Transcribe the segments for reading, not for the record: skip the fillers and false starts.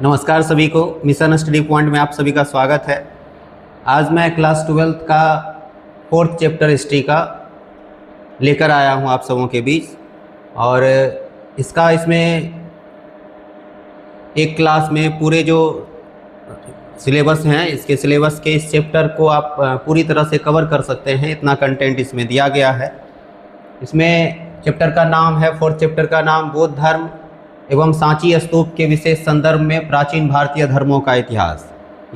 नमस्कार सभी को, मिशन स्टडी पॉइंट में आप सभी का स्वागत है। आज मैं क्लास 12th का 4th चैप्टर हिस्ट्री का लेकर आया हूं आप सबों के बीच। और इसमें एक क्लास में पूरे जो सिलेबस हैं, इसके सिलेबस के इस चैप्टर को आप पूरी तरह से कवर कर सकते हैं, इतना कंटेंट इसमें दिया गया है। इसमें चैप्टर का नाम है, 4th चैप्टर का नाम बौद्ध धर्म एवं सांची स्तूप के विशेष संदर्भ में प्राचीन भारतीय धर्मों का इतिहास।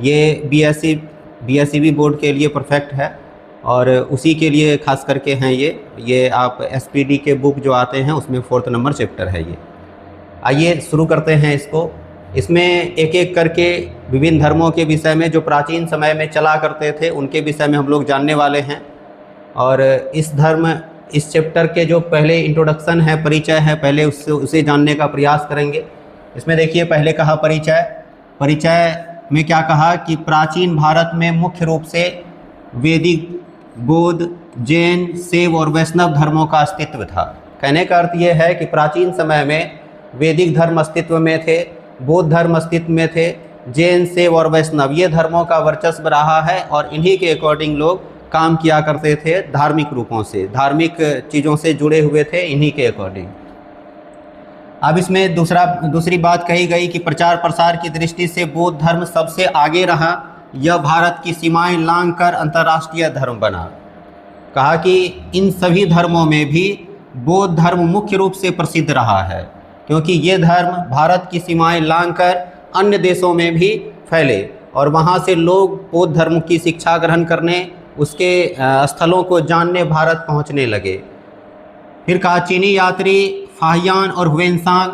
ये बीएसईबी बोर्ड के लिए परफेक्ट है और उसी के लिए खास करके हैं ये आप एसपीडी के बुक जो आते हैं उसमें 4th नंबर चैप्टर है ये। आइए शुरू करते हैं इसको। इसमें एक एक करके विभिन्न धर्मों के विषय में जो प्राचीन समय में चला करते थे उनके विषय में हम लोग जानने वाले हैं। और इस चैप्टर के जो पहले इंट्रोडक्शन है, परिचय है, पहले उसे जानने का प्रयास करेंगे। इसमें देखिए, पहले कहा परिचय में क्या कहा कि प्राचीन भारत में मुख्य रूप से वैदिक, बौद्ध, जैन, शैव और वैष्णव धर्मों का अस्तित्व था। कहने का अर्थ यह है कि प्राचीन समय में वैदिक धर्म अस्तित्व में थे, बौद्ध धर्म अस्तित्व में थे, जैन, शैव और वैष्णव ये धर्मों का वर्चस्व रहा है और इन्हीं के अकॉर्डिंग लोग काम किया करते थे। धार्मिक रूपों से, धार्मिक चीज़ों से जुड़े हुए थे इन्हीं के अकॉर्डिंग। अब इसमें दूसरी बात कही गई कि प्रचार प्रसार की दृष्टि से बौद्ध धर्म सबसे आगे रहा। यह भारत की सीमाएं लांघकर अंतर्राष्ट्रीय धर्म बना। कहा कि इन सभी धर्मों में भी बौद्ध धर्म मुख्य रूप से प्रसिद्ध रहा है, क्योंकि ये धर्म भारत की सीमाएं लांघकर अन्य देशों में भी फैले और वहाँ से लोग बौद्ध धर्म की शिक्षा ग्रहण करने, उसके स्थलों को जानने भारत पहुंचने लगे। फिर कहा चीनी यात्री फाहियान और हुएनसांग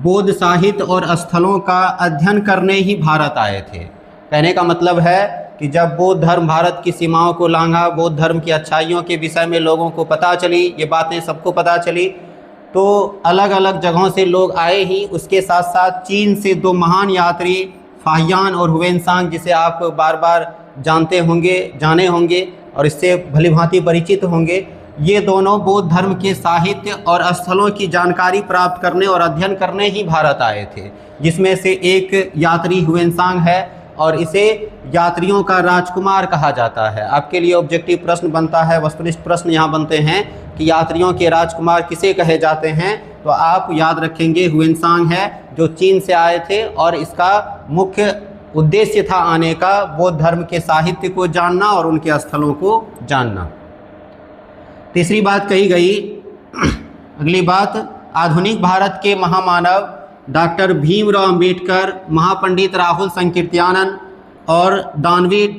बौद्ध साहित्य और स्थलों का अध्ययन करने ही भारत आए थे। कहने का मतलब है कि जब बौद्ध धर्म भारत की सीमाओं को लांघा, बौद्ध धर्म की अच्छाइयों के विषय में लोगों को पता चली, ये बातें सबको पता चली, तो अलग अलग जगहों से लोग आए ही। उसके साथ साथ चीन से दो महान यात्री फाहियान और हुएनसांग, जिसे आप बार बार जाने होंगे और इससे भलीभांति परिचित होंगे, ये दोनों बौद्ध धर्म के साहित्य और स्थलों की जानकारी प्राप्त करने और अध्ययन करने ही भारत आए थे। जिसमें से एक यात्री हुएनसांग है और इसे यात्रियों का राजकुमार कहा जाता है। आपके लिए ऑब्जेक्टिव प्रश्न बनता है, वस्तुनिष्ठ प्रश्न यहाँ बनते हैं कि यात्रियों के राजकुमार किसे कहे जाते हैं, तो आप याद रखेंगे हुएनसांग है, जो चीन से आए थे और इसका मुख्य उद्देश्य था आने का बौद्ध धर्म के साहित्य को जानना और उनके स्थलों को जानना। तीसरी बात कही गई, अगली बात, आधुनिक भारत के महामानव डॉक्टर भीमराव अंबेडकर, महापंडित राहुल संकीर्त्यानंद और दानवीर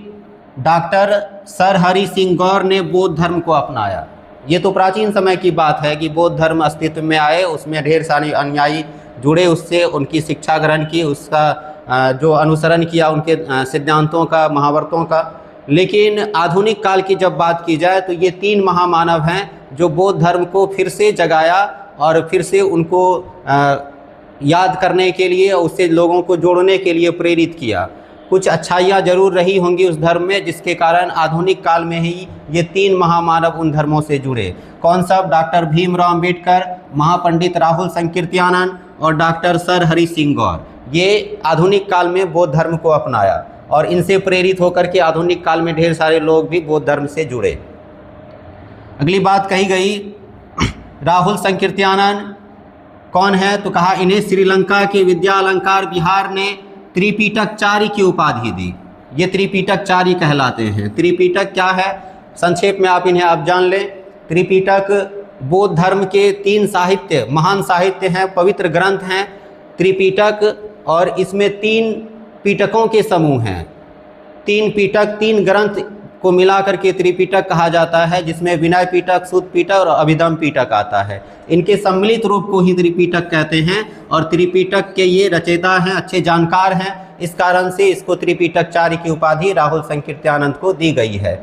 डॉक्टर सर हरि सिंह गौर ने बौद्ध धर्म को अपनाया। ये तो प्राचीन समय की बात है कि बौद्ध धर्म अस्तित्व में आए, उसमें ढेर सारे अनुयायी जुड़े, उससे उनकी शिक्षा ग्रहण की, उसका जो अनुसरण किया उनके सिद्धांतों का, महावर्तों का। लेकिन आधुनिक काल की जब बात की जाए तो ये 3 महामानव हैं जो बौद्ध धर्म को फिर से जगाया और फिर से उनको याद करने के लिए, उससे लोगों को जोड़ने के लिए प्रेरित किया। कुछ अच्छाइयाँ जरूर रही होंगी उस धर्म में, जिसके कारण आधुनिक काल में ही ये 3 महामानव उन धर्मों से जुड़े। कौन सा? डॉक्टर भीमराव अंबेडकर, महापंडित राहुल संकीर्त्यानंद और डॉक्टर सर हरि सिंह गौर। ये आधुनिक काल में बौद्ध धर्म को अपनाया और इनसे प्रेरित होकर के आधुनिक काल में ढेर सारे लोग भी बौद्ध धर्म से जुड़े। अगली बात कही गई, राहुल संकीर्त्यानंद कौन है? तो कहा इन्हें श्रीलंका के विद्या अलंकार विहार ने त्रिपिटकचारी की उपाधि दी। ये त्रिपिटकचारी कहलाते हैं। त्रिपिटक क्या है? संक्षेप में आप जान लें। त्रिपिटक बौद्ध धर्म के 3 साहित्य, महान साहित्य हैं, पवित्र ग्रंथ हैं त्रिपिटक, और इसमें 3 पीटकों के समूह हैं। 3 पीटक, 3 ग्रंथ को मिलाकर के त्रिपिटक कहा जाता है, जिसमें विनय पीटक, सूत पीटक और अभिधम पीटक आता है। इनके सम्मिलित रूप को ही त्रिपिटक कहते हैं और त्रिपिटक के ये रचयिता हैं, अच्छे जानकार हैं। इस कारण से इसको त्रिपिटकचारी की उपाधि राहुल संकीर्त्यानंद को दी गई है।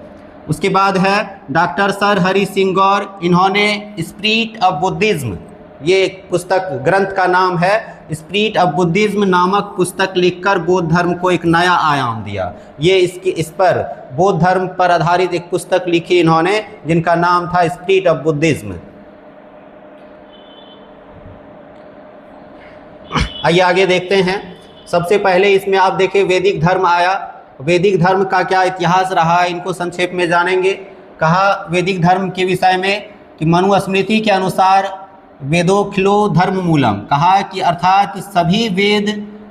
उसके बाद है डॉक्टर सर हरि सिंह गौर। इन्होंने स्पिरिट ऑफ बुद्धिज्म, ये पुस्तक, ग्रंथ का नाम है स्पिरिट ऑफ बुद्धिज्म नामक पुस्तक लिखकर बौद्ध धर्म को एक नया आयाम दिया। ये इस पर बौद्ध धर्म पर आधारित एक पुस्तक लिखी इन्होंने, जिनका नाम था स्पिरिट ऑफ बुद्धिज्म। आइए आगे देखते हैं। सबसे पहले इसमें आप देखें वैदिक धर्म आया। वैदिक धर्म का क्या इतिहास रहा इनको संक्षेप में जानेंगे। कहा वैदिक धर्म के विषय में कि मनुस्मृति के अनुसार वेदोखिलो धर्म मूलम, कहा कि अर्थात सभी वेद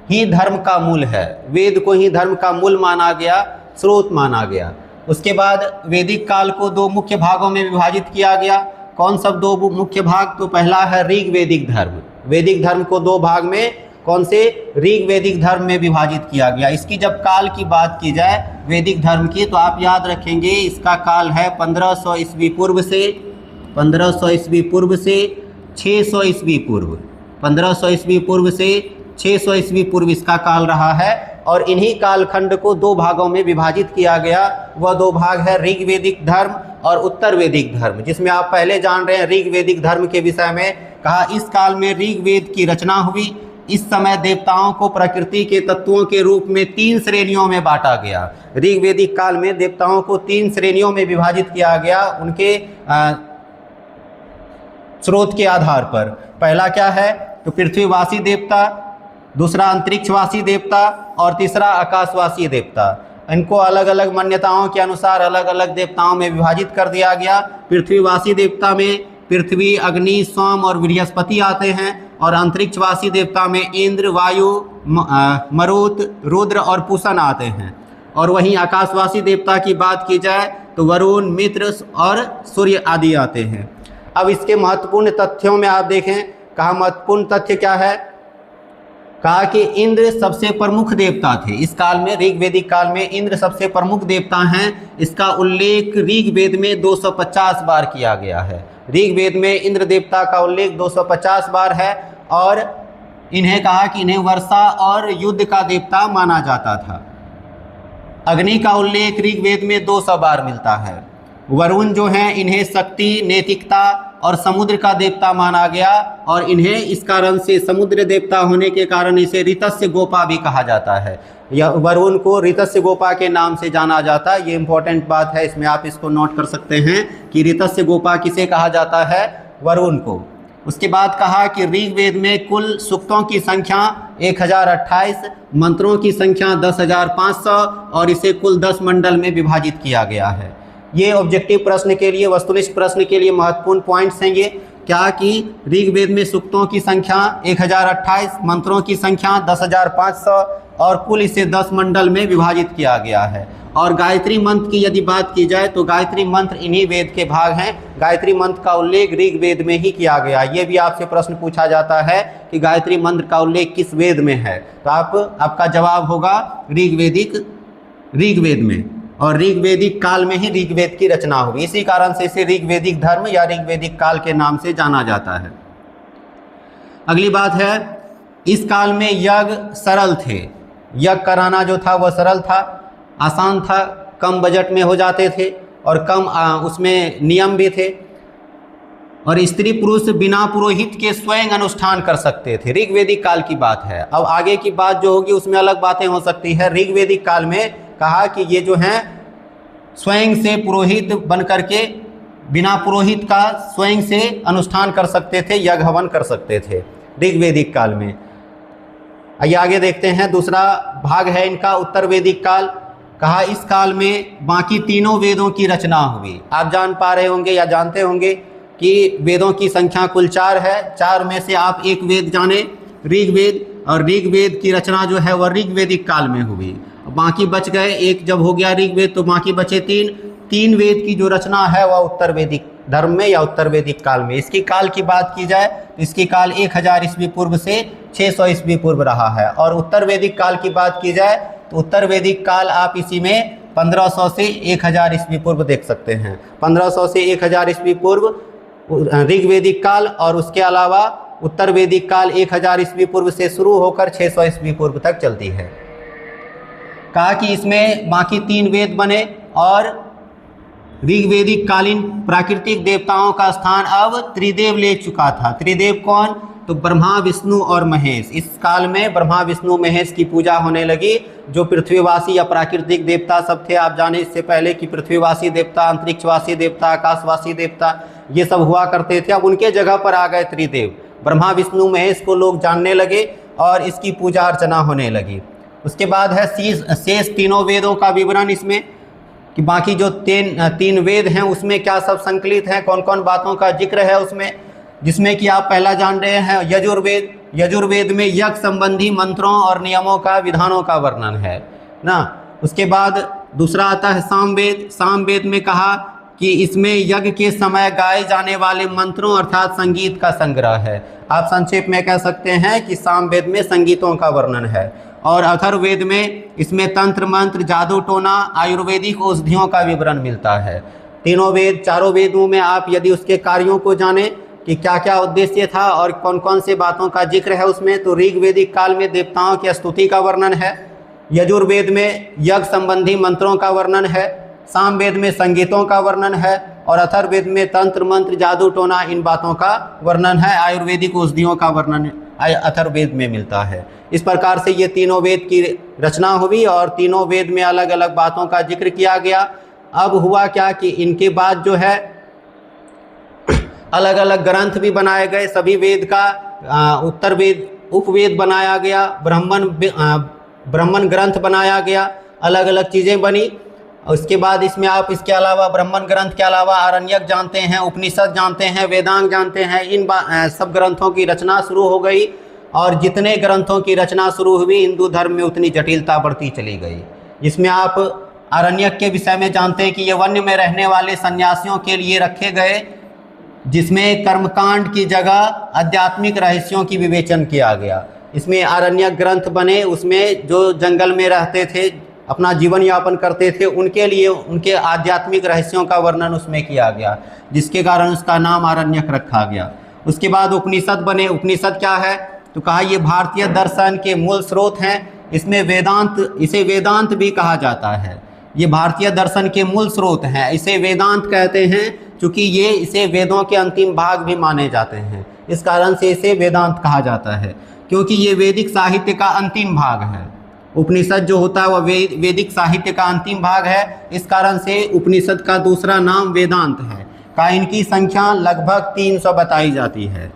ही धर्म का मूल है, वेद को ही धर्म का मूल माना गया, स्रोत माना गया। उसके बाद वैदिक काल को दो मुख्य भागों में विभाजित किया गया। कौन सब दो मुख्य भाग? तो पहला है ऋग वैदिक धर्म। वैदिक धर्म को दो भाग में कौन से? ऋग वैदिक धर्म में विभाजित किया गया। इसकी जब काल की बात की जाए वैदिक धर्म की तो आप याद रखेंगे इसका काल है 1500 ईस्वी पूर्व से 1500 ईस्वी पूर्व से 600 ईस्वी पूर्व, 1500 ईस्वी पूर्व से 600 ईस्वी पूर्व इसका काल रहा है। और इन्हीं कालखंड को दो भागों में विभाजित किया गया। वह दो भाग है ऋग वैदिक धर्म और उत्तर वैदिक धर्म, जिसमें आप पहले जान रहे हैं ऋग वैदिक धर्म के विषय में। कहा इस काल में ऋग वेद की रचना हुई। इस समय देवताओं को प्रकृति के तत्वों के रूप में 3 श्रेणियों में बांटा गया। ऋग वैदिक काल में देवताओं को 3 श्रेणियों में विभाजित किया गया उनके स्रोत के आधार पर। पहला क्या है? तो पृथ्वीवासी देवता, दूसरा अंतरिक्षवासी देवता और तीसरा आकाशवासी देवता। इनको अलग अलग मान्यताओं के अनुसार अलग अलग देवताओं में विभाजित कर दिया गया। पृथ्वीवासी देवता में पृथ्वी, अग्नि, सोम और बृहस्पति आते हैं और अंतरिक्षवासी देवता में इंद्र, वायु, मरुत, रुद्र और पूषण आते हैं। और वहीं आकाशवासी देवता की बात की जाए तो वरुण, मित्र और सूर्य आदि आते हैं। अब इसके महत्वपूर्ण तथ्यों में आप देखें। कहा महत्वपूर्ण तथ्य क्या है? कहा कि इंद्र सबसे प्रमुख देवता थे इस काल में। ऋग वैदिक काल में इंद्र सबसे प्रमुख देवता हैं। इसका उल्लेख ऋग वेद में 250 बार किया गया है। ऋग वेद में इंद्र देवता का उल्लेख 250 बार है। और इन्हें कहा कि इन्हें वर्षा और युद्ध का देवता माना जाता था। अग्नि का उल्लेख ऋग वेद में 200 बार मिलता है। वरुण जो हैं इन्हें शक्ति, नैतिकता और समुद्र का देवता माना गया। और इन्हें इस कारण से समुद्र देवता होने के कारण इसे ऋतस्य गोपा भी कहा जाता है। यह वरुण को ऋतस्य गोपा के नाम से जाना जाता है। ये इंपॉर्टेंट बात है, इसमें आप इसको नोट कर सकते हैं कि ऋतस्य गोपा किसे कहा जाता है? वरुण को। उसके बाद कहा कि ऋग वेद में कुल सूक्तों की संख्या 1028, मंत्रों की संख्या 10,500 और इसे कुल 10 मंडल में विभाजित किया गया है। ये ऑब्जेक्टिव प्रश्न के लिए, वस्तुनिष्ठ प्रश्न के लिए महत्वपूर्ण पॉइंट्स हैं ये। क्या कि ऋग वेद में सूक्तों की संख्या 1028, मंत्रों की संख्या 10,500 और कुल इसे 10 मंडल में विभाजित किया गया है। और गायत्री मंत्र की यदि बात की जाए तो गायत्री मंत्र इन्हीं वेद के भाग हैं। गायत्री मंत्र का उल्लेख ऋग वेद में ही किया गया। ये भी आपसे प्रश्न पूछा जाता है कि गायत्री मंत्र का उल्लेख किस वेद में है, तो आपका जवाब होगा ऋग वेद में। और ऋग वैदिक काल में ही ऋग वेद की रचना हुई। इसी कारण से इसे ऋग वैदिक धर्म या ऋग वैदिक काल के नाम से जाना जाता है। अगली बात है, इस काल में यज्ञ सरल थे। यज्ञ कराना जो था वह सरल था, आसान था, कम बजट में हो जाते थे और कम उसमें नियम भी थे। और स्त्री पुरुष बिना पुरोहित के स्वयं अनुष्ठान कर सकते थे। ऋग वैदिक काल की बात है। अब आगे की बात जो होगी उसमें अलग बातें हो सकती है। ऋग वैदिक काल में कहा कि ये जो हैं स्वयं से पुरोहित बन करके बिना पुरोहित का स्वयं से अनुष्ठान कर सकते थे, यज्ञ हवन कर सकते थे ऋग वैदिक काल में। आइए आगे देखते हैं। दूसरा भाग है इनका उत्तर वैदिक काल। कहा इस काल में बाकी तीनों वेदों की रचना हुई। आप जान पा रहे होंगे या जानते होंगे कि वेदों की संख्या कुल 4 है। 4 में से आप एक वेद जाने, ऋग वेद, और ऋग वेद की रचना जो है वह ऋग वैदिक काल में हुई। बाकी बच गए, एक जब हो गया ऋग वेद तो बाकी बचे 3 वेद की जो रचना है वह उत्तर वैदिक धर्म में या उत्तर वैदिक काल में। इसकी काल की बात की जाए तो इसकी काल 1000 ईस्वी पूर्व से 600 ईस्वी पूर्व रहा है। और उत्तर वैदिक काल की बात की जाए तो उत्तर वैदिक काल आप इसी में 1500 से 1000 ईस्वी पूर्व देख सकते हैं। 1500 से 1000 ईस्वी पूर्व ऋग वैदिक काल और उसके अलावा उत्तर वैदिक काल 1000 ईस्वी पूर्व से शुरू होकर 600 ईस्वी पूर्व तक चलती है। कहा कि इसमें बाकी 3 वेद बने और ऋग वैदिक कालीन प्राकृतिक देवताओं का स्थान अब त्रिदेव ले चुका था। त्रिदेव कौन? तो ब्रह्मा, विष्णु और महेश। इस काल में ब्रह्मा, विष्णु, महेश की पूजा होने लगी। जो पृथ्वीवासी या प्राकृतिक देवता सब थे, आप जाने इससे पहले कि पृथ्वीवासी देवता, अंतरिक्षवासी देवता, आकाशवासी देवता ये सब हुआ करते थे। अब उनके जगह पर आ गए त्रिदेव। ब्रह्मा, विष्णु, महेश को लोग जानने लगे और इसकी पूजा अर्चना होने लगी। उसके बाद है शेष तीनों वेदों का विवरण इसमें, कि बाकी जो तीन वेद हैं उसमें क्या सब संकलित हैं, कौन कौन बातों का जिक्र है उसमें, जिसमें कि आप पहला जान रहे हैं यजुर्वेद। यजुर्वेद में यज्ञ संबंधी मंत्रों और नियमों का, विधानों का वर्णन है ना। उसके बाद दूसरा आता है सामवेद। सामवेद में कहा कि इसमें यज्ञ के समय गाए जाने वाले मंत्रों अर्थात संगीत का संग्रह है। आप संक्षेप में कह सकते हैं कि सामवेद में संगीतों का वर्णन है। और अथर्ववेद में इसमें तंत्र मंत्र, जादू टोना, आयुर्वेदिक औषधियों का विवरण मिलता है। तीनों वेद, चारों वेदों में आप यदि उसके कार्यों को जाने कि क्या क्या उद्देश्य था और कौन कौन से बातों का जिक्र है उसमें, तो ऋग्वेदिक काल में देवताओं की स्तुति का वर्णन है, यजुर्वेद में यज्ञ संबंधी मंत्रों का वर्णन है, सामवेद में संगीतों का वर्णन है, और अथर्ववेद में तंत्र मंत्र, जादू टोना, इन बातों का वर्णन है। आयुर्वेदिक औषधियों का वर्णन अथर्ववेद में मिलता है। इस प्रकार से ये तीनों वेद की रचना हुई और तीनों वेद में अलग अलग बातों का जिक्र किया गया। अब हुआ क्या कि इनके बाद जो है अलग अलग ग्रंथ भी बनाए गए। सभी वेद का उत्तर वेद, उपवेद बनाया गया, ब्राह्मण ग्रंथ बनाया गया, अलग अलग चीज़ें बनी। उसके बाद इसमें आप इसके अलावा ब्राह्मण ग्रंथ के अलावा आरण्यक जानते हैं, उपनिषद जानते हैं, वेदांग जानते हैं। इन सब ग्रंथों की रचना शुरू हो गई और जितने ग्रंथों की रचना शुरू हुई हिंदू धर्म में उतनी जटिलता बढ़ती चली गई। इसमें आप आरण्यक के विषय में जानते हैं कि ये वन्य में रहने वाले सन्यासियों के लिए रखे गए, जिसमें कर्मकांड की जगह आध्यात्मिक रहस्यों की विवेचन किया गया। इसमें आरण्यक ग्रंथ बने, उसमें जो जंगल में रहते थे, अपना जीवन यापन करते थे, उनके लिए उनके आध्यात्मिक रहस्यों का वर्णन उसमें किया गया, जिसके कारण उसका नाम आरण्यक रखा गया। उसके बाद उपनिषद बने। उपनिषद क्या है तो कहा ये भारतीय दर्शन के मूल स्रोत हैं। इसमें वेदांत, इसे वेदांत भी कहा जाता है। ये भारतीय दर्शन के मूल स्रोत हैं, इसे वेदांत कहते हैं क्योंकि ये इसे वेदों के अंतिम भाग भी माने जाते हैं। इस कारण से इसे वेदांत कहा जाता है, क्योंकि ये वैदिक साहित्य का अंतिम भाग है। उपनिषद जो होता है वह वैदिक साहित्य का अंतिम भाग है। इस कारण से उपनिषद का दूसरा नाम वेदांत है। का इनकी संख्या लगभग 300 बताई जाती है।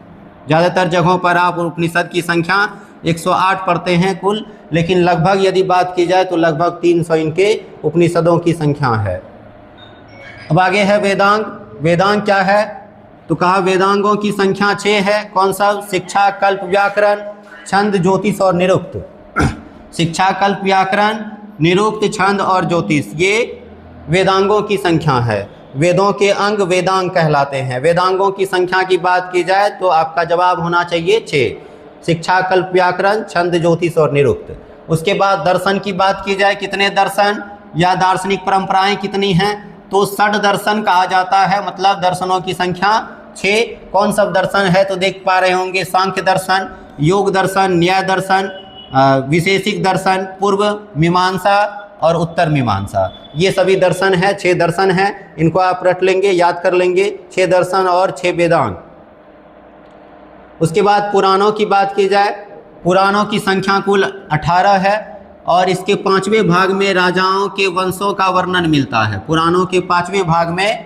ज़्यादातर जगहों पर आप उपनिषद की संख्या 108 पढ़ते हैं कुल, लेकिन लगभग यदि बात की जाए तो लगभग 300 इनके उपनिषदों की संख्या है। अब आगे है वेदांग। वेदांग क्या है तो कहा वेदांगों की संख्या 6 है। कौन सा? शिक्षा, कल्प, व्याकरण, छंद, ज्योतिष और निरुक्त। शिक्षा, कल्प, व्याकरण, निरुक्त, छंद और ज्योतिष, ये वेदांगों की संख्या है। वेदों के अंग वेदांग कहलाते हैं। वेदांगों की संख्या की बात की जाए तो आपका जवाब होना चाहिए 6। शिक्षा, कल्प, व्याकरण, छंद, ज्योतिष और निरुक्त। उसके बाद दर्शन की बात की जाए, कितने दर्शन या दार्शनिक परंपराएं कितनी हैं तो 60 दर्शन कहा जाता है, मतलब दर्शनों की संख्या 6। कौन सब दर्शन है तो देख पा रहे होंगे, सांख्य दर्शन, योग दर्शन, न्याय दर्शन, विशेषिक दर्शन, पूर्व मीमांसा और उत्तर मीमांसा, ये सभी दर्शन है। 6 दर्शन हैं, इनको आप रट लेंगे, याद कर लेंगे। 6 दर्शन और 6 वेदांग। उसके बाद पुराणों की बात की जाए, पुराणों की संख्या कुल 18 है और इसके 5वें भाग में राजाओं के वंशों का वर्णन मिलता है। पुराणों के 5वें भाग में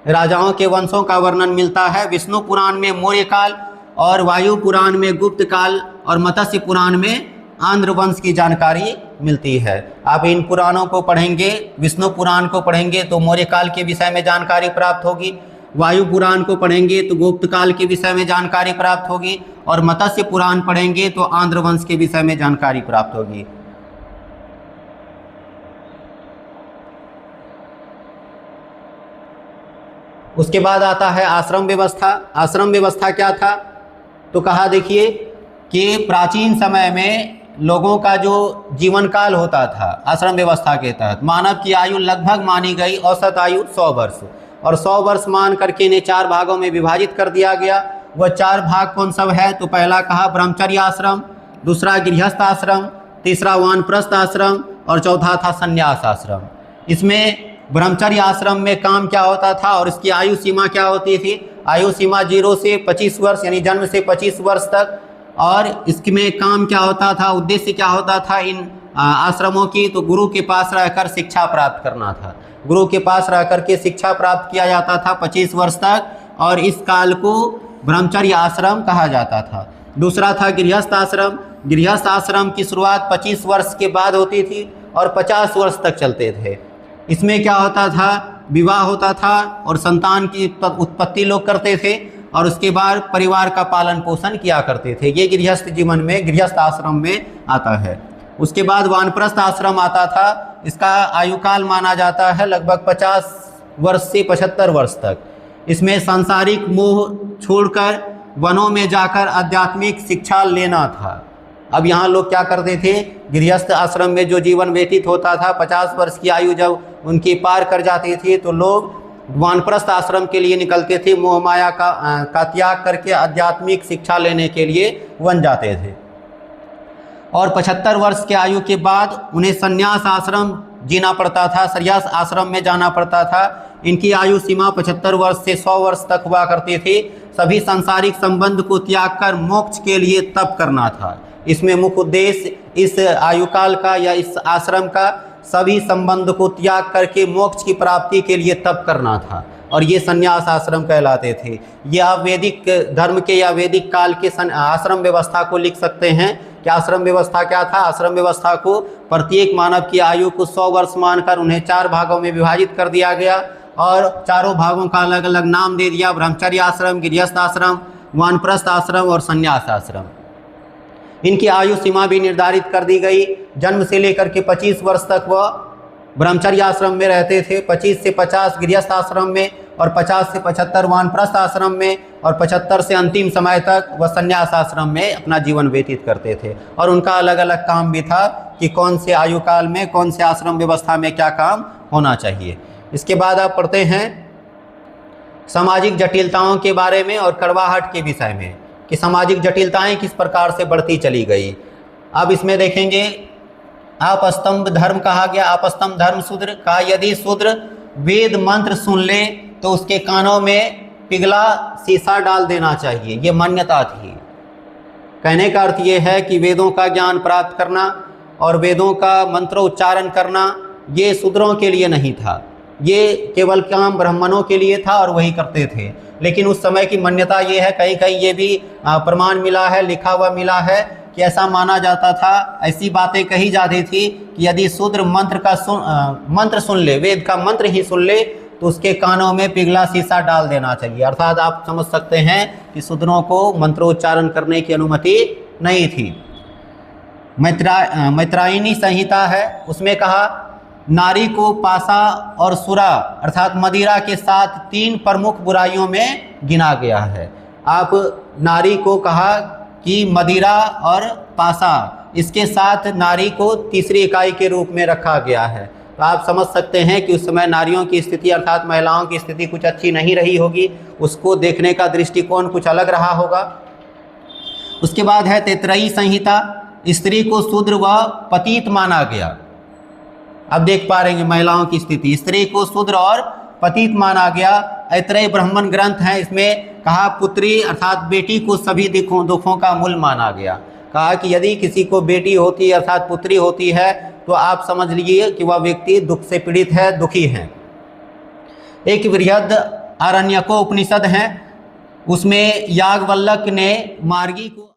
राजाओं के वंशों का वर्णन मिलता है। विष्णु पुराण में मौर्य काल और वायु पुराण में गुप्त काल और मत्स्य पुराण में आंध्र वंश की जानकारी मिलती है। आप इन पुराणों को पढ़ेंगे, विष्णु पुराण को पढ़ेंगे तो मौर्य काल के विषय में जानकारी प्राप्त होगी, वायु पुराण को पढ़ेंगे तो गुप्त काल के विषय में जानकारी प्राप्त होगी, और मत्स्य पुराण पढ़ेंगे तो आंध्र वंश के विषय में जानकारी प्राप्त होगी। उसके बाद आता है आश्रम व्यवस्था। आश्रम व्यवस्था क्या था तो कहा देखिए कि प्राचीन समय में लोगों का जो जीवन काल होता था आश्रम व्यवस्था के तहत, मानव की आयु लगभग मानी गई औसत आयु 100 वर्ष, और 100 वर्ष मान करके इन्हें 4 भागों में विभाजित कर दिया गया। वह 4 भाग कौन सब है तो पहला कहा ब्रह्मचर्य आश्रम, दूसरा गृहस्थ आश्रम, तीसरा वानप्रस्थ आश्रम और चौथा था संन्यास आश्रम। इसमें ब्रह्मचर्य आश्रम में काम क्या होता था और इसकी आयु सीमा क्या होती थी? आयु सीमा 0 से 25 वर्ष यानी जन्म से 25 वर्ष तक। और इसमें काम क्या होता था, उद्देश्य क्या होता था इन आश्रमों की? तो गुरु के पास रहकर शिक्षा प्राप्त करना था। गुरु के पास रह करके शिक्षा प्राप्त किया जाता था 25 वर्ष तक, और इस काल को ब्रह्मचर्य आश्रम कहा जाता था। दूसरा था गृहस्थ आश्रम। गृहस्थ आश्रम की शुरुआत 25 वर्ष के बाद होती थी और 50 वर्ष तक चलते थे। इसमें क्या होता था, विवाह होता था और संतान की उत्पत्ति लोग करते थे और उसके बाद परिवार का पालन पोषण किया करते थे। ये गृहस्थ जीवन में, गृहस्थ आश्रम में आता है। उसके बाद वानप्रस्थ आश्रम आता था। इसका आयु काल माना जाता है लगभग 50 वर्ष से 75 वर्ष तक। इसमें सांसारिक मोह छोड़कर वनों में जाकर आध्यात्मिक शिक्षा लेना था। अब यहाँ लोग क्या करते थे, गृहस्थ आश्रम में जो जीवन व्यतीत होता था, 50 वर्ष की आयु जब उनकी पार कर जाती थी तो लोग वानप्रस्थ आश्रम के लिए निकलते थे। मोह माया का त्याग करके आध्यात्मिक शिक्षा लेने के लिए वन जाते थे और 75 वर्ष की आयु के बाद उन्हें संन्यास आश्रम जीना पड़ता था, संन्यास आश्रम में जाना पड़ता था। इनकी आयु सीमा 75 वर्ष से 100 वर्ष तक हुआ करती थी। सभी सांसारिक संबंध को त्याग कर मोक्ष के लिए तप करना था। इसमें मुख्य उद्देश्य इस आयुकाल का या इस आश्रम का सभी संबंध को त्याग करके मोक्ष की प्राप्ति के लिए तप करना था और ये संन्यास आश्रम कहलाते थे। ये आप वैदिक धर्म के या वैदिक काल के आश्रम व्यवस्था को लिख सकते हैं कि आश्रम व्यवस्था क्या था। आश्रम व्यवस्था को प्रत्येक मानव की आयु को 100 वर्ष मानकर उन्हें 4 भागों में विभाजित कर दिया गया और चारों भागों का अलग अलग नाम दे दिया। ब्रह्मचर्य आश्रम, गृहस्थ आश्रम, वानप्रस्थ आश्रम और संन्यास आश्रम। इनकी आयु सीमा भी निर्धारित कर दी गई। जन्म से लेकर के 25 वर्ष तक वह ब्रह्मचर्य आश्रम में रहते थे, 25 से 50 गृहस्थ आश्रम में और 50 से 75 वानप्रस्थ आश्रम में और 75 से अंतिम समय तक वह संन्यास आश्रम में अपना जीवन व्यतीत करते थे। और उनका अलग अलग काम भी था कि कौन से आयु काल में कौन से आश्रम व्यवस्था में क्या काम होना चाहिए। इसके बाद आप पढ़ते हैं सामाजिक जटिलताओं के बारे में और कड़वाहट के विषय में कि सामाजिक जटिलताएं किस प्रकार से बढ़ती चली गई। अब इसमें देखेंगे आपस्तंभ धर्म कहा गया। आपस्तंभ धर्म शूद्र का, यदि शूद्र वेद मंत्र सुन ले तो उसके कानों में पिघला शीशा डाल देना चाहिए, ये मान्यता थी। कहने का अर्थ ये है कि वेदों का ज्ञान प्राप्त करना और वेदों का मंत्रोच्चारण करना ये शूद्रों के लिए नहीं था, ये केवल काम ब्राह्मणों के लिए था और वही करते थे। लेकिन उस समय की मान्यता ये है, कहीं कहीं ये भी प्रमाण मिला है, लिखा हुआ मिला है कि ऐसा माना जाता था, ऐसी बातें कही जाती थी कि यदि शूद्र मंत्र सुन ले, वेद का मंत्र ही सुन ले तो उसके कानों में पिघला शीशा डाल देना चाहिए। अर्थात आप समझ सकते हैं कि शूद्रों को मंत्रोच्चारण करने की अनुमति नहीं थी। मैत्रायणी संहिता है, उसमें कहा नारी को पासा और सुरा अर्थात मदिरा के साथ 3 प्रमुख बुराइयों में गिना गया है। आप नारी को कहा कि मदिरा और पासा, इसके साथ नारी को तीसरी इकाई के रूप में रखा गया है। तो आप समझ सकते हैं कि उस समय नारियों की स्थिति अर्थात महिलाओं की स्थिति कुछ अच्छी नहीं रही होगी, उसको देखने का दृष्टिकोण कुछ अलग रहा होगा। उसके बाद है तैत्तिरीय संहिता, स्त्री को शूद्र व पतित माना गया। अब देख पा रहे हैं महिलाओं की स्थिति, स्त्री को शूद्र और पतित माना गया। ऐतरेय ब्राह्मण ग्रंथ है, इसमें कहा पुत्री अर्थात बेटी को सभी दुखों का मूल माना गया। कहा कि यदि किसी को बेटी होती है अर्थात पुत्री होती है तो आप समझ लीजिए कि वह व्यक्ति दुख से पीड़ित है, दुखी है। एक बृहद आरण्यको उपनिषद है, उसमें याज्ञवल्क्य ने मार्गी को